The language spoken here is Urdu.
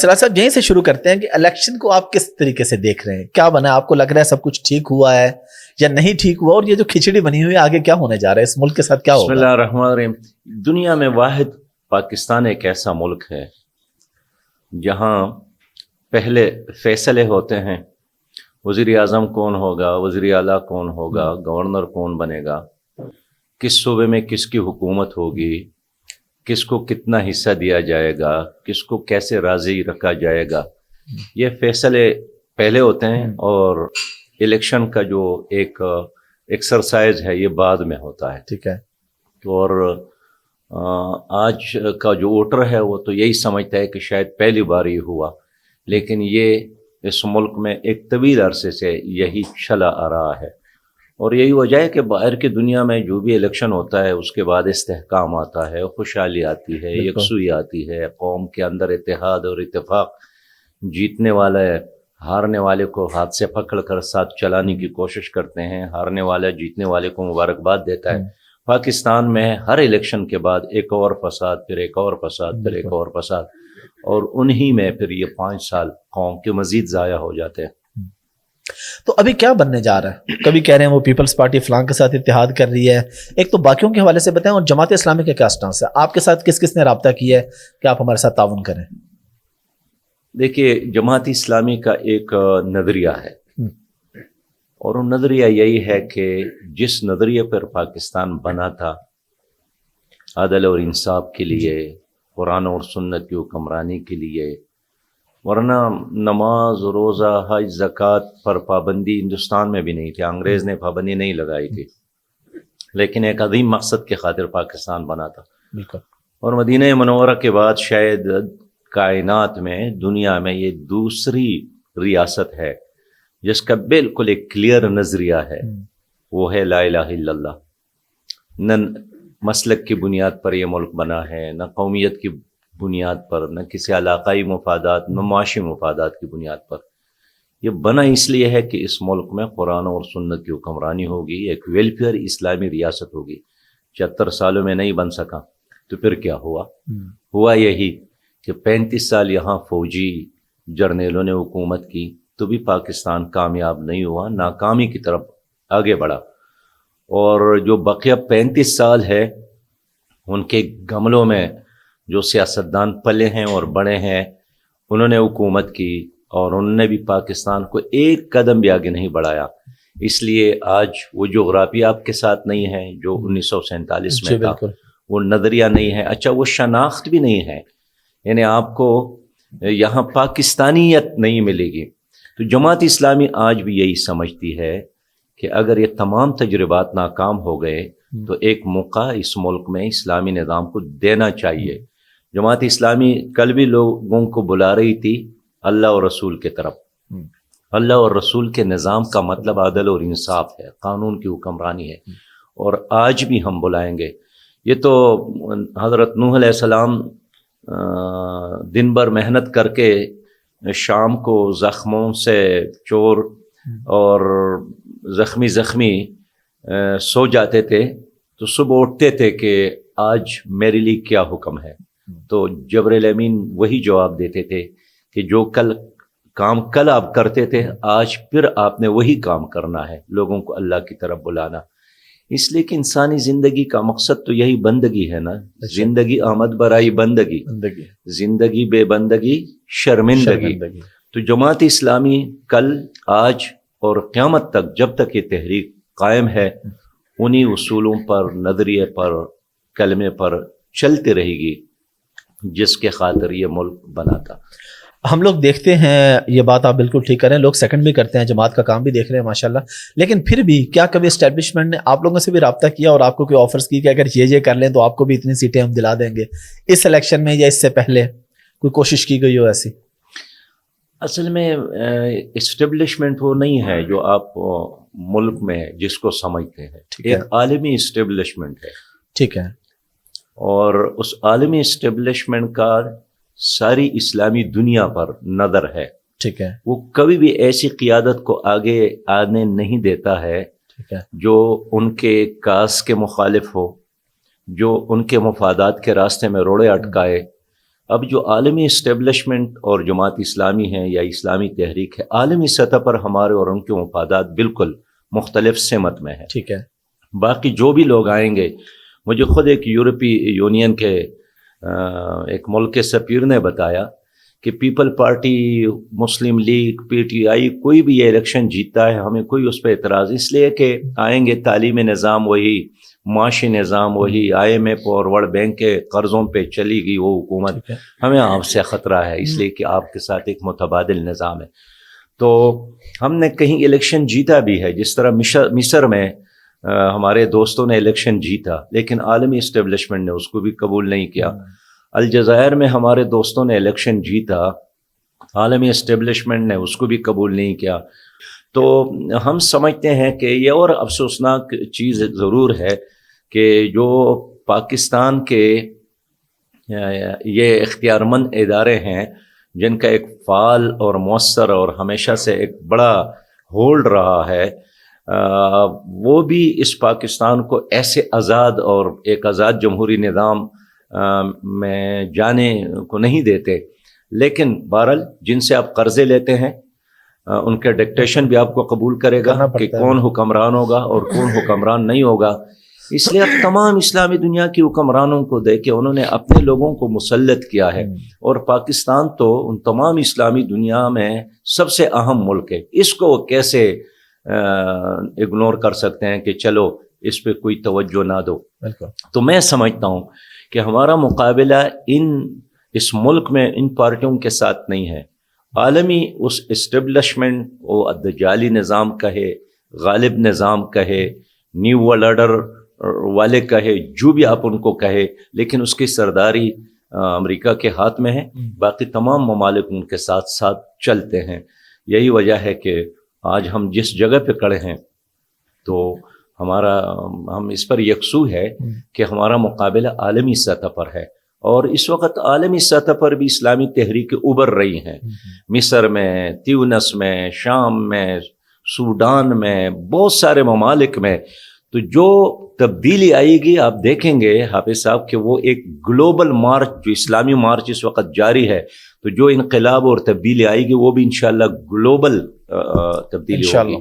سراج صاحب یہیں سے شروع کرتے ہیں کہ الیکشن کو آپ کس طریقے سے دیکھ رہے ہیں؟ کیا بنا ہے؟ آپ کو لگ رہا ہے سب کچھ ٹھیک ہوا ہے یا نہیں ٹھیک ہوا؟ اور یہ جو کھچڑی بنی ہوئی ہے آگے کیا ہونے جا رہا ہے؟ اس ملک کے ساتھ کیا ہوگا؟ بسم اللہ الرحمن الرحیم. دنیا میں واحد پاکستان ایک ایسا ملک ہے جہاں پہلے فیصلے ہوتے ہیں وزیر اعظم کون ہوگا، وزیر اعلیٰ کون ہوگا، گورنر کون بنے گا، کس صوبے میں کس کی حکومت ہوگی، کس کو کتنا حصہ دیا جائے گا، کس کو کیسے راضی رکھا جائے گا. یہ فیصلے پہلے ہوتے ہیں اور الیکشن کا جو ایک ایکسرسائز ہے یہ بعد میں ہوتا ہے. ٹھیک ہے. اور آج کا جو ووٹر ہے وہ تو یہی سمجھتا ہے کہ شاید پہلی بار یہ ہوا، لیکن یہ اس ملک میں ایک طویل عرصے سے یہی چلا آ رہا ہے. اور یہی وجہ ہے کہ باہر کی دنیا میں جو بھی الیکشن ہوتا ہے اس کے بعد استحکام آتا ہے، خوشحالی آتی ہے، یکسوئی آتی ہے، قوم کے اندر اتحاد اور اتفاق. جیتنے والا ہے ہارنے والے کو ہاتھ سے پکڑ کر ساتھ چلانے کی کوشش کرتے ہیں، ہارنے والا جیتنے والے کو مبارکباد دیتا ہے. پاکستان میں ہر الیکشن کے بعد ایک اور فساد، پھر ایک اور فساد، پھر ایک اور فساد، اور انہی میں پھر یہ 5 سال قوم کے مزید ضائع ہو جاتے ہیں. تو ابھی کیا بننے جا رہا ہے؟ کبھی کہہ رہے ہیں وہ پیپلز پارٹی فلاں کے ساتھ اتحاد کر رہی ہے، ایک تو باقیوں کے حوالے سے بتائیں، اور جماعت اسلامی کا کیا سٹانس ہے؟ آپ کے ساتھ کس کس نے رابطہ کیا ہے کہ آپ ہمارے ساتھ تعاون کریں؟ دیکھیے، جماعت اسلامی کا ایک نظریہ ہے، اور وہ نظریہ یہی ہے کہ جس نظریے پر پاکستان بنا تھا، عدل اور انصاف کے لیے، قرآن اور سنت کی حکمرانی کے لیے، ورنہ نماز روزہ حج زکوٰۃ پر پابندی ہندوستان میں بھی نہیں تھی، انگریز نے پابندی نہیں لگائی تھی، لیکن ایک عظیم مقصد کے خاطر پاکستان بنا تھا. بالکل. اور مدینہ منورہ کے بعد شاید کائنات میں، دنیا میں یہ دوسری ریاست ہے جس کا بالکل ایک کلیئر نظریہ ہے، وہ ہے لا الہ الا اللہ. نہ مسلک کی بنیاد پر یہ ملک بنا ہے، نہ قومیت کی بنیاد پر، نہ کسی علاقائی مفادات، نہ معاشی مفادات کی بنیاد پر. یہ بنا اس لیے ہے کہ اس ملک میں قرآن اور سنت کی حکمرانی ہوگی، ایک ویلفیئر اسلامی ریاست ہوگی. 76 سالوں میں نہیں بن سکا تو پھر کیا ہوا؟ ہوا یہی کہ 35 سال یہاں فوجی جرنیلوں نے حکومت کی تو بھی پاکستان کامیاب نہیں ہوا، ناکامی کی طرف آگے بڑھا. اور جو بقیہ 35 سال ہے ان کے گملوں میں جو سیاستدان پلے ہیں اور بڑے ہیں، انہوں نے حکومت کی اور انہوں نے بھی پاکستان کو ایک قدم بھی آگے نہیں بڑھایا. اس لیے آج وہ جغرافیہ آپ کے ساتھ نہیں ہے جو 1947 میں تھا، وہ نظریہ نہیں ہے، اچھا وہ شناخت بھی نہیں ہے، یعنی آپ کو یہاں پاکستانیت نہیں ملے گی. تو جماعت اسلامی آج بھی یہی سمجھتی ہے کہ اگر یہ تمام تجربات ناکام ہو گئے تو ایک موقع اس ملک میں اسلامی نظام کو دینا چاہیے. جماعت اسلامی کل بھی لوگوں کو بلا رہی تھی اللہ اور رسول کے طرف. اللہ اور رسول کے نظام کا مطلب عدل اور انصاف ہے، قانون کی حکمرانی ہے، اور آج بھی ہم بلائیں گے. یہ تو حضرت نوح علیہ السلام دن بھر محنت کر کے شام کو زخموں سے چور اور زخمی سو جاتے تھے تو صبح اٹھتے تھے کہ آج میرے لیے کیا حکم ہے. تو جبرائیل امین وہی جواب دیتے تھے کہ جو کام کل آپ کرتے تھے آج پھر آپ نے وہی کام کرنا ہے، لوگوں کو اللہ کی طرف بلانا. اس لیے کہ انسانی زندگی کا مقصد تو یہی بندگی ہے نا. زندگی آمد برائی بندگی، زندگی بے بندگی شرمندگی. تو جماعت اسلامی کل، آج اور قیامت تک جب تک یہ تحریک قائم ہے انہی اصولوں پر، نظریے پر، کلمے پر چلتے رہے گی جس کے خاطر یہ ملک بنا تھا. ہم لوگ دیکھتے ہیں، یہ بات آپ بالکل ٹھیک کریں، لوگ سیکنڈ بھی کرتے ہیں، جماعت کا کام بھی دیکھ رہے ہیں ماشاءاللہ، لیکن پھر بھی کیا کبھی اسٹیبلشمنٹ نے آپ لوگوں سے بھی رابطہ کیا اور آپ کو کوئی آفرز کی کہ اگر یہ کر لیں تو آپ کو بھی اتنی سیٹیں ہم دلا دیں گے، اس الیکشن میں یا اس سے پہلے کوئی کوشش کی گئی ہو ایسی؟ اصل میں اسٹیبلشمنٹ وہ نہیں ہے جو آپ ملک میں جس کو سمجھتے ہیں، ایک عالمی اسٹیبلشمنٹ ہے. ٹھیک ہے. اور اس عالمی اسٹیبلشمنٹ کا ساری اسلامی دنیا پر نظر ہے. ٹھیک ہے. وہ کبھی بھی ایسی قیادت کو آگے آنے نہیں دیتا ہے جو ان کے کاس کے مخالف ہو، جو ان کے مفادات کے راستے میں روڑے اٹکائے، اب جو عالمی اسٹیبلشمنٹ اور جماعت اسلامی ہے یا اسلامی تحریک ہے، عالمی سطح پر ہمارے اور ان کے مفادات بالکل مختلف سمت میں ہے. ٹھیک ہے. باقی جو بھی لوگ آئیں گے، مجھے خود ایک یورپی یونین کے ایک ملک کے سفیر نے بتایا کہ people party, Muslim league, P T I کوئی بھی یہ الیکشن جیتتا ہے ہمیں کوئی اس پہ اعتراض، اس لیے کہ آئیں گے تعلیمی نظام وہی، معاشی نظام وہی، آئی ایم ایف اور ورلڈ بینک کے قرضوں پہ چلی گئی وہ حکومت، ہمیں آپ سے خطرہ ہے اس لیے کہ آپ کے ساتھ ایک متبادل نظام ہے. تو ہم نے کہیں الیکشن جیتا بھی ہے، جس طرح مصر میں ہمارے دوستوں نے الیکشن جیتا لیکن عالمی اسٹیبلشمنٹ نے اس کو بھی قبول نہیں کیا. الجزائر میں ہمارے دوستوں نے الیکشن جیتا، عالمی اسٹیبلشمنٹ نے اس کو بھی قبول نہیں کیا. تو ہم سمجھتے ہیں کہ یہ اور افسوسناک چیز ضرور ہے کہ جو پاکستان کے یہ اختیار مند ادارے ہیں جن کا ایک فعال اور مؤثر اور ہمیشہ سے ایک بڑا ہولڈ رہا ہے، وہ بھی اس پاکستان کو ایسے آزاد اور ایک آزاد جمہوری نظام میں جانے کو نہیں دیتے. لیکن بہرحال جن سے آپ قرضے لیتے ہیں ان کے ڈکٹیشن بھی آپ کو قبول کرے گا کہ کون حکمران ہوگا اور کون حکمران نہیں ہوگا. اس لیے اب تمام اسلامی دنیا کی حکمرانوں کو دیکھ کے انہوں نے اپنے لوگوں کو مسلط کیا ہے، اور پاکستان تو ان تمام اسلامی دنیا میں سب سے اہم ملک ہے. اس کو وہ کیسے اگنور کر سکتے ہیں کہ چلو اس پہ کوئی توجہ نہ دو. تو میں سمجھتا ہوں کہ ہمارا مقابلہ اس ملک میں ان پارٹیوں کے ساتھ نہیں ہے. عالمی اس اسٹیبلشمنٹ وہ دجالی نظام کہے، غالب نظام کہے، نیو ورلڈ آرڈر والے کہے، جو بھی آپ ان کو کہے، لیکن اس کی سرداری امریکہ کے ہاتھ میں ہے. باقی تمام ممالک ان کے ساتھ ساتھ چلتے ہیں. یہی وجہ ہے کہ آج ہم جس جگہ پہ کھڑے ہیں تو ہم اس پر یکسو ہے کہ ہمارا مقابلہ عالمی سطح پر ہے. اور اس وقت عالمی سطح پر بھی اسلامی تحریکیں ابھر رہی ہیں، مصر میں، تیونس میں، شام میں، سوڈان میں، بہت سارے ممالک میں. تو جو تبدیلی آئے گی آپ دیکھیں گے حافظ صاحب کہ وہ ایک گلوبل مارچ، جو اسلامی مارچ اس وقت جاری ہے، تو جو انقلاب اور تبدیلی آئے گی وہ بھی انشاءاللہ گلوبل تبدیلی ہوگی.